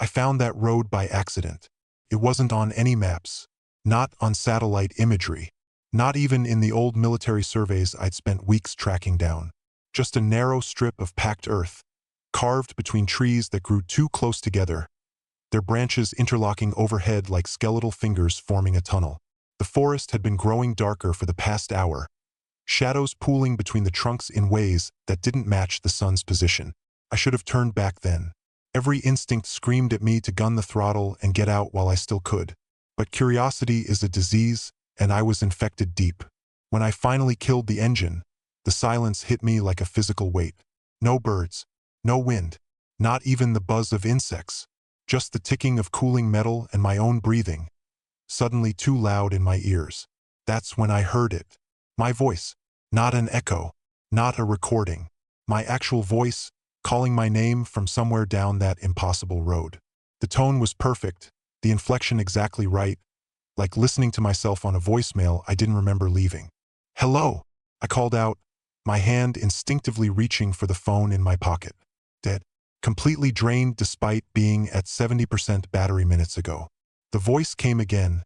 I found that road by accident. It wasn't on any maps, not on satellite imagery, not even in the old military surveys I'd spent weeks tracking down. Just a narrow strip of packed earth, carved between trees that grew too close together, their branches interlocking overhead like skeletal fingers forming a tunnel. The forest had been growing darker for the past hour, shadows pooling between the trunks in ways that didn't match the sun's position. I should have turned back then. Every instinct screamed at me to gun the throttle and get out while I still could. But curiosity is a disease, and I was infected deep. When I finally killed the engine, the silence hit me like a physical weight. No birds, no wind, not even the buzz of insects, just the ticking of cooling metal and my own breathing, suddenly too loud in my ears. That's when I heard it. My voice, not an echo, not a recording. My actual voice, calling my name from somewhere down that impossible road. The tone was perfect, the inflection exactly right, like listening to myself on a voicemail I didn't remember leaving. "Hello," I called out, my hand instinctively reaching for the phone in my pocket. Dead. Completely drained despite being at 70% battery minutes ago. The voice came again,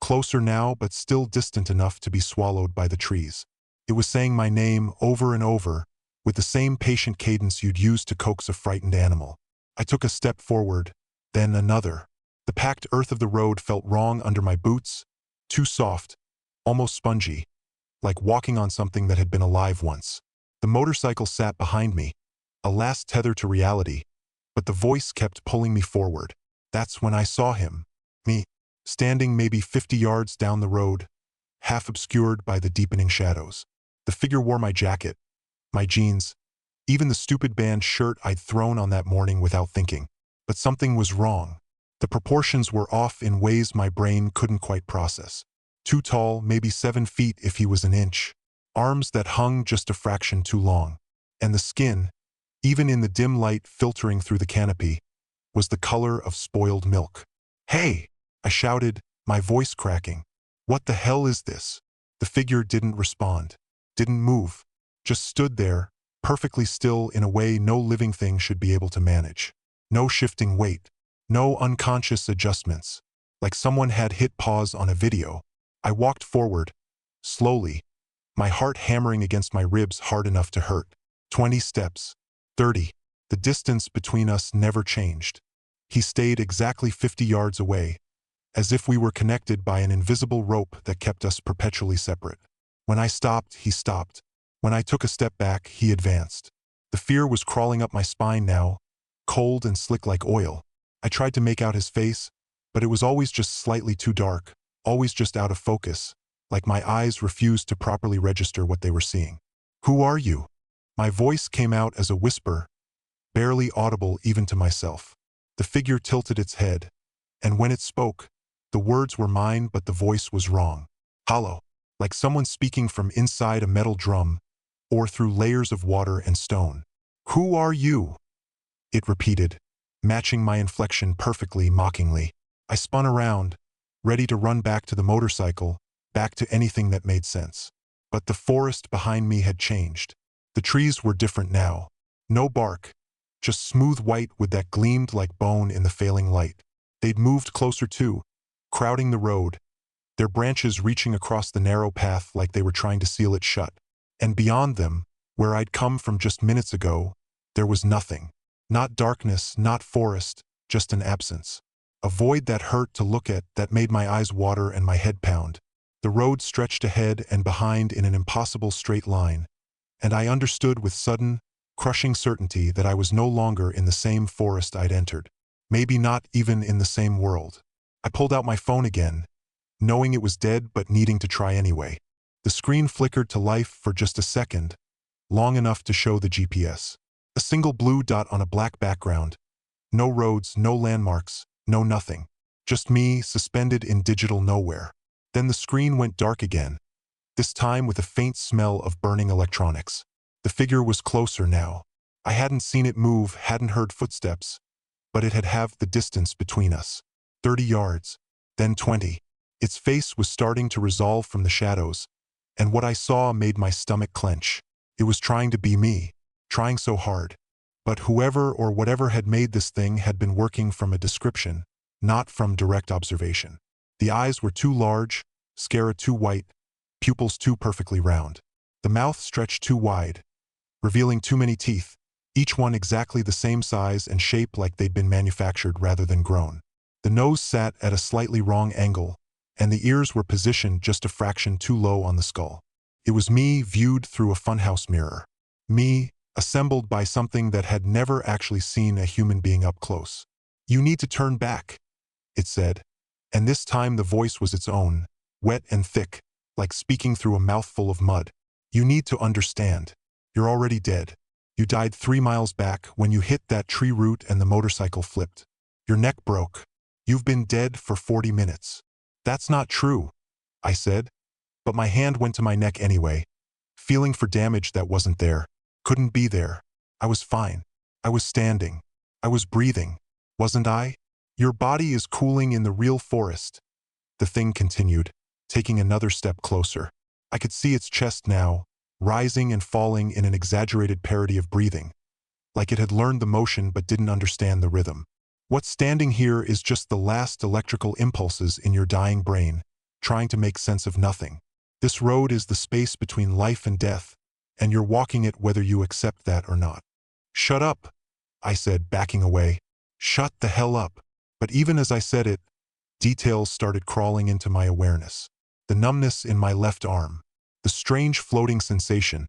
closer now but still distant enough to be swallowed by the trees. It was saying my name over and over, with the same patient cadence you'd use to coax a frightened animal. I took a step forward, then another. The packed earth of the road felt wrong under my boots, too soft, almost spongy, like walking on something that had been alive once. The motorcycle sat behind me, a last tether to reality, but the voice kept pulling me forward. That's when I saw him, me, standing maybe 50 yards down the road, half obscured by the deepening shadows. The figure wore my jacket, my jeans, even the stupid band shirt I'd thrown on that morning without thinking. But something was wrong. The proportions were off in ways my brain couldn't quite process. Too tall, maybe 7 feet if he was an inch. Arms that hung just a fraction too long. And the skin, even in the dim light filtering through the canopy, was the color of spoiled milk. "Hey!" I shouted, my voice cracking. "What the hell is this?" The figure didn't respond, didn't move, just stood there, perfectly still in a way no living thing should be able to manage. No shifting weight, no unconscious adjustments, like someone had hit pause on a video. I walked forward, slowly, my heart hammering against my ribs hard enough to hurt. 20 steps, 30. The distance between us never changed. He stayed exactly 50 yards away, as if we were connected by an invisible rope that kept us perpetually separate. When I stopped, he stopped. When I took a step back, he advanced. The fear was crawling up my spine now, cold and slick like oil. I tried to make out his face, but it was always just slightly too dark, always just out of focus, like my eyes refused to properly register what they were seeing. "Who are you?" My voice came out as a whisper, barely audible even to myself. The figure tilted its head, and when it spoke, the words were mine but the voice was wrong. Hollow, like someone speaking from inside a metal drum, or through layers of water and stone. "Who are you?" it repeated, matching my inflection perfectly, mockingly. I spun around, ready to run back to the motorcycle, back to anything that made sense. But the forest behind me had changed. The trees were different now. No bark, just smooth white wood that gleamed like bone in the failing light. They'd moved closer too, crowding the road, their branches reaching across the narrow path like they were trying to seal it shut. And beyond them, where I'd come from just minutes ago, there was nothing. Not darkness, not forest, just an absence. A void that hurt to look at, that made my eyes water and my head pound. The road stretched ahead and behind in an impossible straight line, and I understood with sudden, crushing certainty that I was no longer in the same forest I'd entered. Maybe not even in the same world. I pulled out my phone again, knowing it was dead but needing to try anyway. The screen flickered to life for just a second, long enough to show the GPS. A single blue dot on a black background. No roads, no landmarks, no nothing. Just me, suspended in digital nowhere. Then the screen went dark again, this time with a faint smell of burning electronics. The figure was closer now. I hadn't seen it move, hadn't heard footsteps, but it had halved the distance between us. 30 yards, then 20. Its face was starting to resolve from the shadows, and what I saw made my stomach clench. It was trying to be me, trying so hard. But whoever or whatever had made this thing had been working from a description, not from direct observation. The eyes were too large, sclera too white, pupils too perfectly round. The mouth stretched too wide, revealing too many teeth, each one exactly the same size and shape like they'd been manufactured rather than grown. The nose sat at a slightly wrong angle, and the ears were positioned just a fraction too low on the skull. It was me viewed through a funhouse mirror. Me, assembled by something that had never actually seen a human being up close. "You need to turn back," it said, and this time the voice was its own, wet and thick, like speaking through a mouthful of mud. "You need to understand. You're already dead. You died 3 miles back when you hit that tree root and the motorcycle flipped. Your neck broke. You've been dead for 40 minutes. "That's not true," I said, but my hand went to my neck anyway, feeling for damage that wasn't there, couldn't be there. I was fine. I was standing. I was breathing. Wasn't I? "Your body is cooling in the real forest," the thing continued, taking another step closer. I could see its chest now, rising and falling in an exaggerated parody of breathing, like it had learned the motion but didn't understand the rhythm. "What's standing here is just the last electrical impulses in your dying brain, trying to make sense of nothing. This road is the space between life and death, and you're walking it whether you accept that or not." "Shut up," I said, backing away. "Shut the hell up." But even as I said it, details started crawling into my awareness. The numbness in my left arm, the strange floating sensation,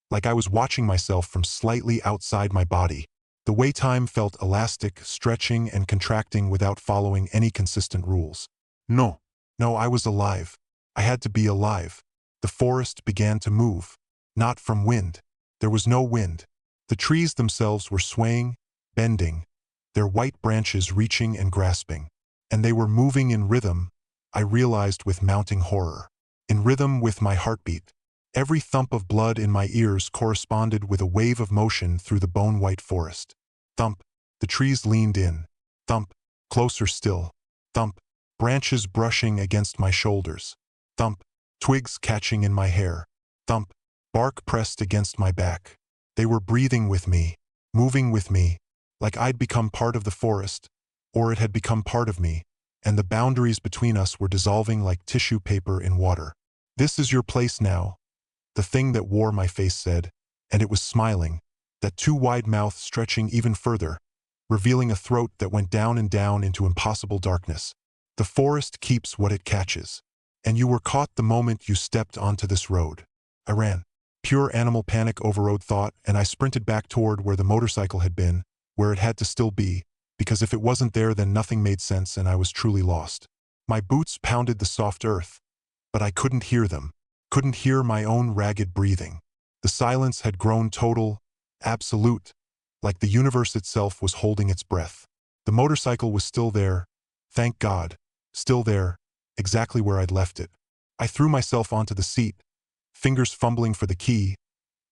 like I was watching myself from slightly outside my body. The way time felt elastic, stretching and contracting without following any consistent rules. No, I was alive. I had to be alive. The forest began to move. Not from wind. There was no wind. The trees themselves were swaying, bending, their white branches reaching and grasping. And they were moving in rhythm, I realized with mounting horror. In rhythm with my heartbeat. Every thump of blood in my ears corresponded with a wave of motion through the bone-white forest. Thump. The trees leaned in. Thump. Closer still. Thump. Branches brushing against my shoulders. Thump. Twigs catching in my hair. Thump. Bark pressed against my back. They were breathing with me, moving with me, like I'd become part of the forest, or it had become part of me, and the boundaries between us were dissolving like tissue paper in water. "This is your place now," the thing that wore my face said, and it was smiling, that too wide mouth stretching even further, revealing a throat that went down and down into impossible darkness. "The forest keeps what it catches, and you were caught the moment you stepped onto this road." I ran. Pure animal panic overrode thought, and I sprinted back toward where the motorcycle had been, where it had to still be, because if it wasn't there then nothing made sense and I was truly lost. My boots pounded the soft earth, but I couldn't hear them, couldn't hear my own ragged breathing. The silence had grown total, absolute, like the universe itself was holding its breath. The motorcycle was still there, thank God, still there, exactly where I'd left it. I threw myself onto the seat, fingers fumbling for the key,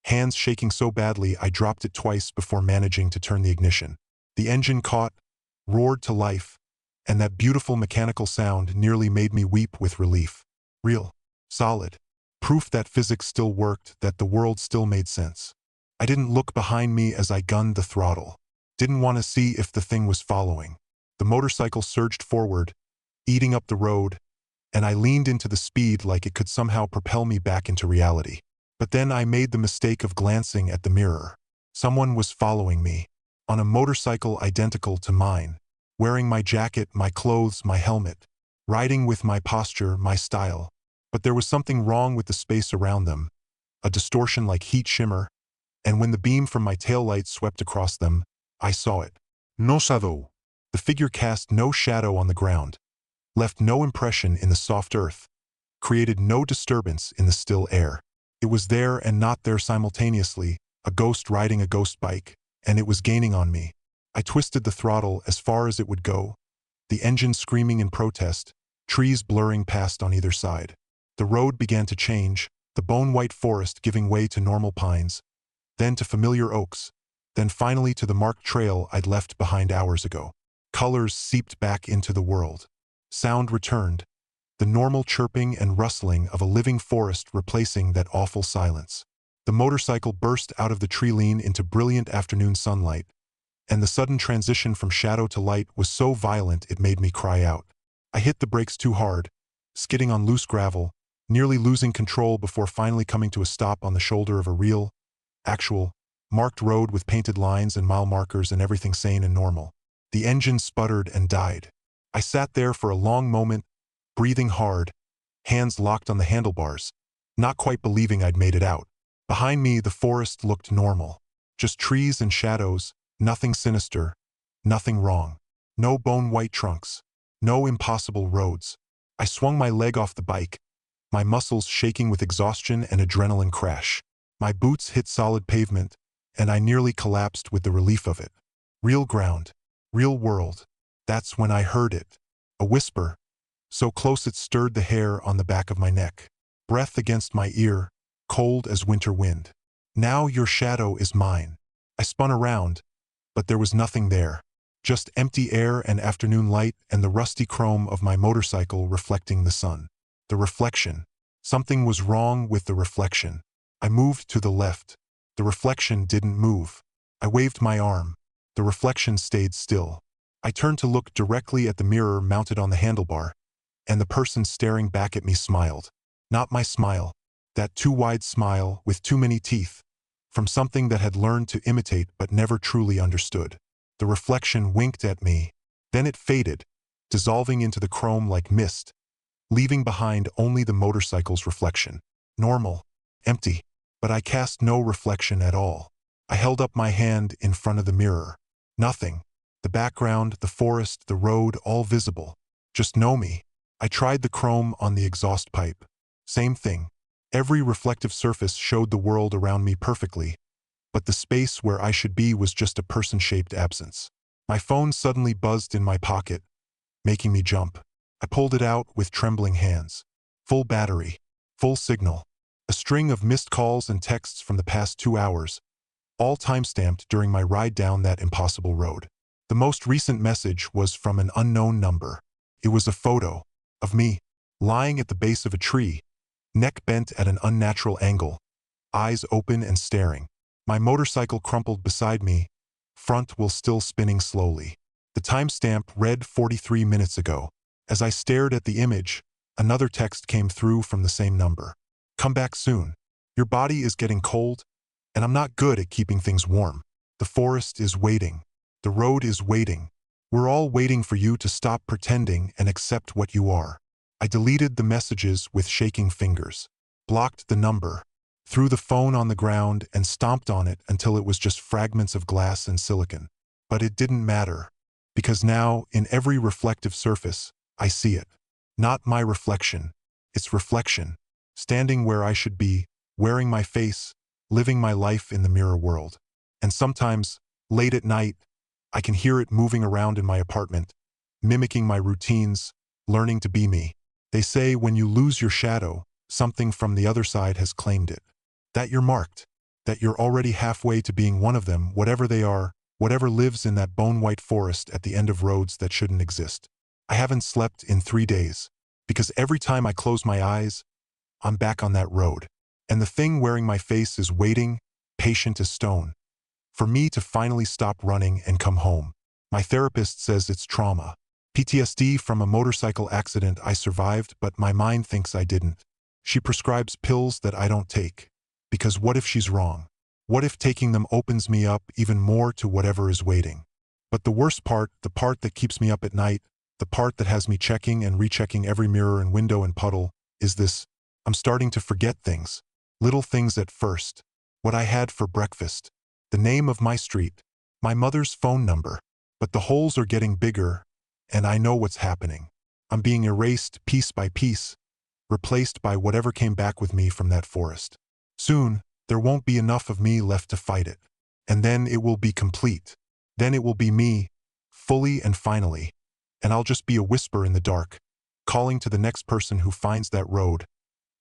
hands shaking so badly I dropped it twice before managing to turn the ignition. The engine caught, roared to life, and that beautiful mechanical sound nearly made me weep with relief. Real, solid, proof that physics still worked, that the world still made sense. I didn't look behind me as I gunned the throttle. Didn't want to see if the thing was following. The motorcycle surged forward, eating up the road, and I leaned into the speed like it could somehow propel me back into reality. But then I made the mistake of glancing at the mirror. Someone was following me, on a motorcycle identical to mine, wearing my jacket, my clothes, my helmet, riding with my posture, my style. But there was something wrong with the space around them, a distortion like heat shimmer, and when the beam from my taillight swept across them, I saw it. No shadow. The figure cast no shadow on the ground, left no impression in the soft earth, created no disturbance in the still air. It was there and not there simultaneously, a ghost riding a ghost bike, and it was gaining on me. I twisted the throttle as far as it would go, the engine screaming in protest, trees blurring past on either side. The road began to change, the bone-white forest giving way to normal pines, then to familiar oaks, then finally to the marked trail I'd left behind hours ago. Colors seeped back into the world. Sound returned, the normal chirping and rustling of a living forest replacing that awful silence. The motorcycle burst out of the tree lean into brilliant afternoon sunlight, and the sudden transition from shadow to light was so violent it made me cry out. I hit the brakes too hard, skidding on loose gravel, nearly losing control before finally coming to a stop on the shoulder of a real, actual, marked road with painted lines and mile markers and everything sane and normal. The engine sputtered and died. I sat there for a long moment, breathing hard, hands locked on the handlebars, not quite believing I'd made it out. Behind me, the forest looked normal. Just trees and shadows, nothing sinister, nothing wrong. No bone-white trunks, no impossible roads. I swung my leg off the bike, my muscles shaking with exhaustion and adrenaline crash. My boots hit solid pavement, and I nearly collapsed with the relief of it. Real ground, real world. That's when I heard it. A whisper, so close it stirred the hair on the back of my neck. Breath against my ear, cold as winter wind. Now your shadow is mine. I spun around, but there was nothing there. Just empty air and afternoon light and the rusty chrome of my motorcycle reflecting the sun. The reflection. Something was wrong with the reflection. I moved to the left. The reflection didn't move. I waved my arm. The reflection stayed still. I turned to look directly at the mirror mounted on the handlebar, and the person staring back at me smiled. Not my smile. That too wide smile with too many teeth, from something that had learned to imitate but never truly understood. The reflection winked at me. Then it faded, dissolving into the chrome like mist, leaving behind only the motorcycle's reflection. Normal. Empty. But I cast no reflection at all. I held up my hand in front of the mirror. Nothing. The background, the forest, the road, all visible. Just know me. I tried the chrome on the exhaust pipe. Same thing. Every reflective surface showed the world around me perfectly, but the space where I should be was just a person-shaped absence. My phone suddenly buzzed in my pocket, making me jump. I pulled it out with trembling hands. Full battery. Full signal. A string of missed calls and texts from the past 2 hours, all time-stamped during my ride down that impossible road. The most recent message was from an unknown number. It was a photo of me, lying at the base of a tree, neck bent at an unnatural angle, eyes open and staring. My motorcycle crumpled beside me, front wheel still spinning slowly. The timestamp read 43 minutes ago. As I stared at the image, another text came through from the same number. Come back soon. Your body is getting cold, and I'm not good at keeping things warm. The forest is waiting. The road is waiting. We're all waiting for you to stop pretending and accept what you are. I deleted the messages with shaking fingers, blocked the number, threw the phone on the ground and stomped on it until it was just fragments of glass and silicon. But it didn't matter, because now, in every reflective surface, I see it. Not my reflection, its reflection, standing where I should be, wearing my face, living my life in the mirror world. And sometimes, late at night, I can hear it moving around in my apartment, mimicking my routines, learning to be me. They say when you lose your shadow, something from the other side has claimed it. That you're marked. That you're already halfway to being one of them, whatever they are, whatever lives in that bone-white forest at the end of roads that shouldn't exist. I haven't slept in 3 days, because every time I close my eyes, I'm back on that road. And the thing wearing my face is waiting, patient as stone, for me to finally stop running and come home. My therapist says it's trauma. PTSD from a motorcycle accident I survived, but my mind thinks I didn't. She prescribes pills that I don't take. Because what if she's wrong? What if taking them opens me up even more to whatever is waiting? But the worst part, the part that keeps me up at night, the part that has me checking and rechecking every mirror and window and puddle, is this. I'm starting to forget things. Little things at first. What I had for breakfast. The name of my street. My mother's phone number. But the holes are getting bigger, and I know what's happening. I'm being erased piece by piece, replaced by whatever came back with me from that forest. Soon, there won't be enough of me left to fight it. And then it will be complete. Then it will be me, fully and finally. And I'll just be a whisper in the dark, calling to the next person who finds that road,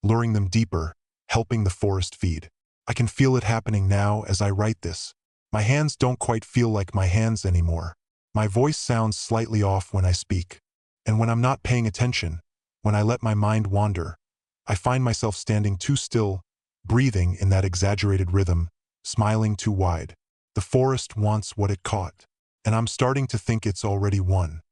luring them deeper, helping the forest feed. I can feel it happening now as I write this. My hands don't quite feel like my hands anymore. My voice sounds slightly off when I speak. And when I'm not paying attention, when I let my mind wander, I find myself standing too still, breathing in that exaggerated rhythm, smiling too wide. The forest wants what it caught, and I'm starting to think it's already won.